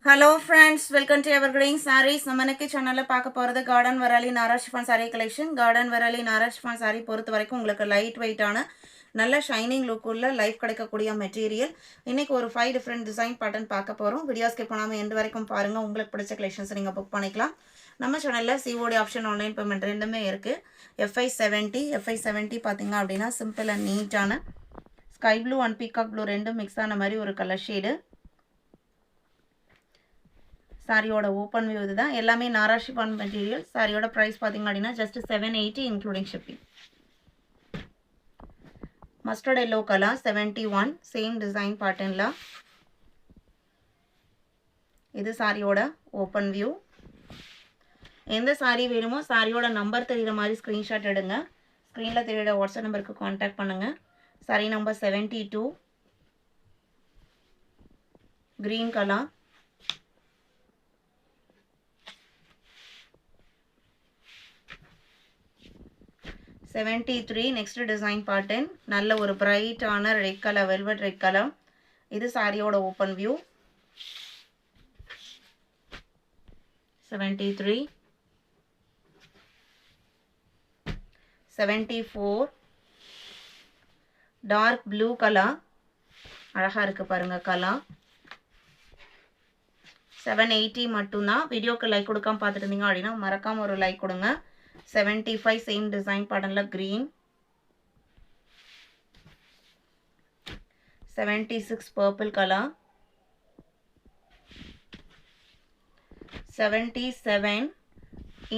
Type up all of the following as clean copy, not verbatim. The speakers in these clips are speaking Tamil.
Hello friends, welcome to Evergreen Sarees. நம்ம இன்னைக்கு சேனலில் பார்க்க போகிறது கார்டன் வரலி நாரா chiffon sari collection. Garden Vareli நாரா ஷிஃபான் சாரீ பொறுத்த வரைக்கும் உங்களுக்கு லைட் வெயிட்டான நல்ல ஷைனிங் லுக் உள்ள லைஃப் கிடைக்கக்கூடிய மெட்டீரியல். இன்றைக்கி ஒரு 5 டிஃப்ரெண்ட் டிசைன் பேட்டர்ன் பார்க்க போகிறோம். வீடியோ ஸ்கிப் பண்ணாமல் எண்டு வரைக்கும் பாருங்கள். உங்களுக்கு பிடிச்ச கலெக்ஷன்ஸ் நீங்கள் புக் பண்ணிக்கலாம். நம்ம சேனலில் சிஓடி ஆப்ஷன் ஆன்லைன் பேமெண்ட் ரெண்டுமே இருக்குது. FI70 பார்த்தீங்க அப்படின்னா சிம்பிள் அண்ட் நீட்டான sky blue and peacock blue ரெண்டும் மிக்ஸ் ஆன மாதிரி ஒரு கலர் ஷேடு. சாரியோட ஓப்பன் வியூ இதுதான். எல்லாமே நாரா ஷிஃபான் மெட்டீரியல். சாரியோட ப்ரைஸ் பார்த்தீங்க அப்படின்னா just 780 including shipping. Mustard yellow colour 71 same design பேட்டர்னில். இது சாரியோட ஓப்பன் வியூ. எந்த சாரி வேணுமோ சாரியோட நம்பர் தெரிகிற மாதிரி ஸ்க்ரீன்ஷாட் எடுங்க. ஸ்க்ரீனில் தெரிகிற வாட்ஸ்அப் நம்பருக்கு கான்டாக்ட் பண்ணுங்கள். Sari number 72 green colour. Next design pattern நல்ல ஒரு பிரைட்டான red colour, velvet red colour. இது சாரியோட open view. 74 dark blue colour. அழகாக இருக்குது பாருங்கள் கலர். 780 மட்டும்தான். வீடியோக்கு லைக் கொடுக்காம பார்த்துட்டு இருந்தீங்க அப்படின்னா மறக்காமல் ஒரு லைக் கொடுங்க. 75 சேம் டிசைன் பேட்டர்னில் க்ரீன். 76 purple colour. 77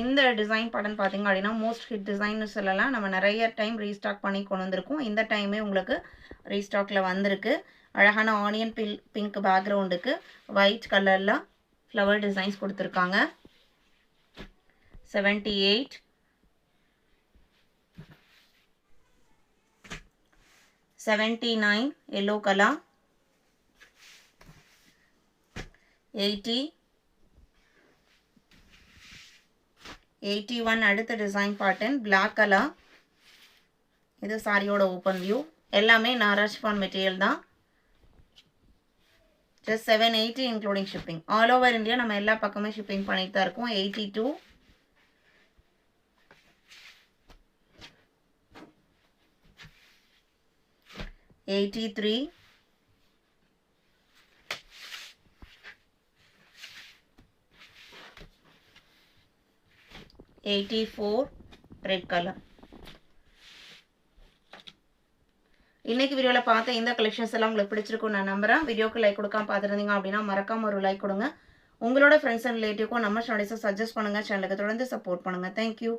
இந்த டிசைன் பேட்டர்ன் பார்த்தீங்க அப்படின்னா மோஸ்ட் ஹிட் டிசைன்னு சொல்லலாம். நம்ம நிறைய டைம் ரீஸ்டாக் பண்ணி கொண்டு வந்திருக்கோம். இந்த டைமே உங்களுக்கு ரீஸ்டாக்கில் வந்திருக்கு. அழகான ஆனியன் பிங்க் பேக்ரவுண்டுக்கு ஒயிட் கலரில் ஃப்ளவர் டிசைன்ஸ் கொடுத்துருக்காங்க. 78 79 yellow color. 80 81 அடுத்த டிசைன் பேட்டர்ன் பிளாக் கலர். இது சாரியோட ஓப்பன் வியூ. எல்லாமே நாரா ஷிஃபான் மெட்டீரியல் தான். Just 780 including shipping. All over India நம்ம எல்லா பக்கமே ஷிப்பிங் பண்ணிட்டு தான் இருக்கோம். 82 83 84 ரெட் கலர். இன்னைக்கு வீடியோவில் பார்த்த இந்த கலெக்ஷன்ஸ் எல்லாம் உங்களுக்கு பிடிச்சிருக்கும் நான் நம்புறேன். வீடியோக்கு லைக் கொடுக்காம பார்த்துருந்தீங்க அப்படின்னா மறக்காம ஒரு லைக் கொடுங்க. உங்களோட ஃப்ரெண்ட்ஸ் அண்ட் ரிலேட்டிவ்க்கும் நம்ம சேனல்ஸை சஜஸ்ட் பண்ணுங்கள். சேனலுக்கு தொடர்ந்து சப்போர்ட் பண்ணுங்கள். தேங்க்யூ.